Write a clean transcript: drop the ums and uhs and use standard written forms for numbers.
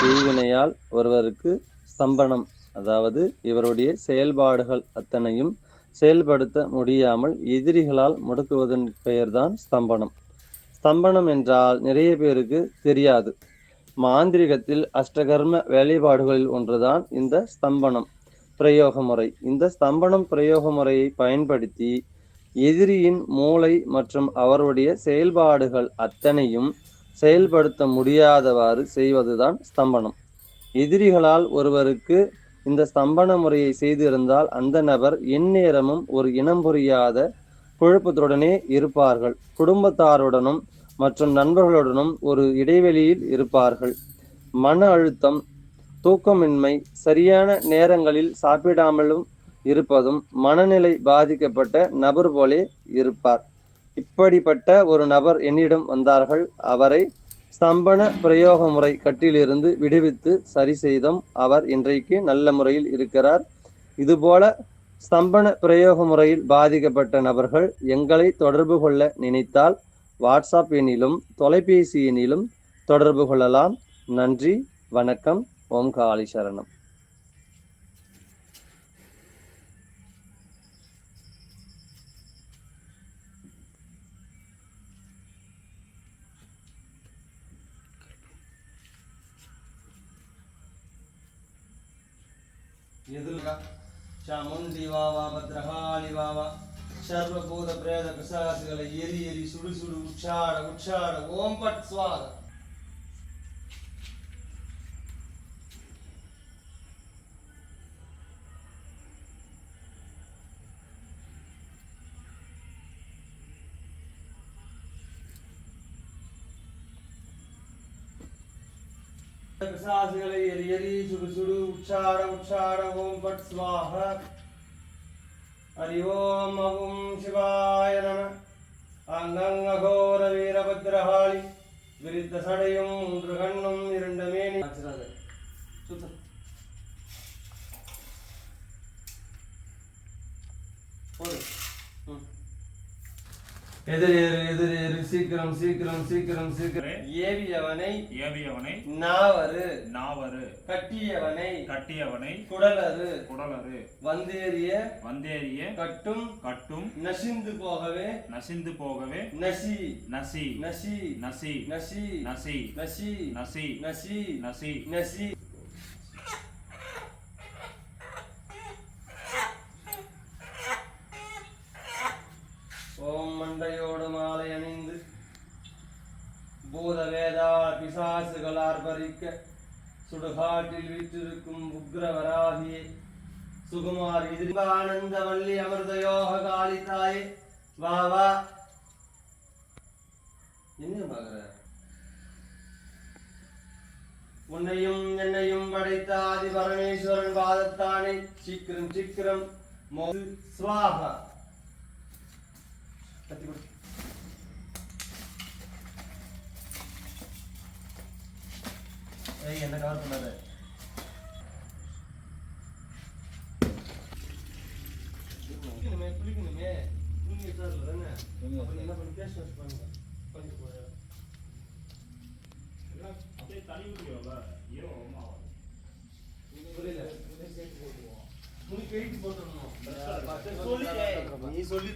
செய்வினையால் ஒருவருக்கு ஸ்தம்பனம், அதாவது இவருடைய செயல்பாடுகள் அத்தனையும் செயல்படுத்த முடியாமல் எதிரிகளால் முடக்குவதன் பெயர்தான் ஸ்தம்பனம். ஸ்தம்பனம் என்றால் நிறைய பேருக்கு தெரியாது. மாந்திரிகத்தில் அஷ்டகர்ம வேலைப்பாடுகளில் ஒன்றுதான் இந்த ஸ்தம்பனம் பிரயோக முறை. இந்த ஸ்தம்பனம் பிரயோக முறையை பயன்படுத்தி எதிரியின் மூளை மற்றும் அவருடைய செயல்பாடுகள் அத்தனையும் செயல்படுத்த முடியாதவாறு செய்வதுதான் ஸ்தம்பனம். எதிரிகளால் ஒருவருக்கு இந்த ஸ்தம்பன முறையை செய்திருந்தால் அந்த நபர் எந்நேரமும் ஒரு இனம் புரியாத குழப்பத்துடனே இருப்பார்கள். குடும்பத்தாருடனும் மற்றும் நண்பர்களுடனும் ஒரு இடைவெளியில் இருப்பார்கள். மன அழுத்தம், தூக்கமின்மை, சரியான நேரங்களில் சாப்பிடாமலும் இருப்பதும் மனநிலை பாதிக்கப்பட்ட நபர் போலே இருப்பார். இப்படிப்பட்ட ஒரு நபர் என்னிடம் வந்தார்கள். அவரை ஸ்தம்பன பிரயோக முறை கட்டிலிருந்து விடுவித்து சரி செய்தோம். அவர் இன்றைக்கு நல்ல முறையில் இருக்கிறார். இதுபோல ஸ்தம்பன பிரயோக முறையில் பாதிக்கப்பட்ட நபர்கள் எங்களை தொடர்பு கொள்ள நினைத்தால் வாட்ஸ்அப் எண்ணிலும் தொலைபேசி எண்ணிலும் தொடர்பு கொள்ளலாம். நன்றி, வணக்கம். ஓம் காளி சரணம். ಚಾಮುಂಡಿ ವಾವ ಭದ್ರಕಾಳಿ ವಾವ ಸರ್ವಭೂತ ಪ್ರೇತ ಪಿಶಾಚಿಗಳ ಎರಿ ಎರಿ ಸುಡು ಸುಡು ಉಚ್ಚಾಡ ಉಚ್ಚಾಡ ಓಂ ಪಟ್ ಸ್ವಾಹ. पिशाचिகளை எரி எரி சுடு சுடு உச்சாட உச்சாட ஓம் பட் ஸ்வாஹ. ஹரி ஓம் ஓம் சிவாய நம. அங்கங்க கோர வீரபத்ரகாளி விரித்த சடையும் 3 கண்ணும் 2 மேனி. எதிரேறு சீக்கிரம் சீக்கிரம் சீக்கிரம் சீக்கிரம். ஏவியவனை நாவரு கட்டியவனை குடலரு வந்தேறிய கட்டும் நசிந்து போகவே நசி நசி நசி நசி நசி நசி நசி நசி நசி நசி நசி. ஓம் மண்டையோடு மாலை அணிந்து பூத வேதாள பிசாசுகள் ஆர்ப்பரிக்க சுடுகாட்டில் வீற்றிருக்கும் உக்ரவராகியே சுகுமார் ஆனந்த வள்ளி அமிர்த யோக காளிதாயே வா வா. என்ன பாக்குற? உன்னையும் என்னையும் படைத்த ஆதி பரமேஸ்வரன் பாதத்தானே சீக்கிரம் சீக்கிரம் ஸ்வாஹா. என்ன கவர் பண்ணாத. குளிக்கணுமே என்ன பண்ணி பேச பண்ணுங்க. புரியல. துணி கழித்து போட்டுடணும். நீ சொல்லி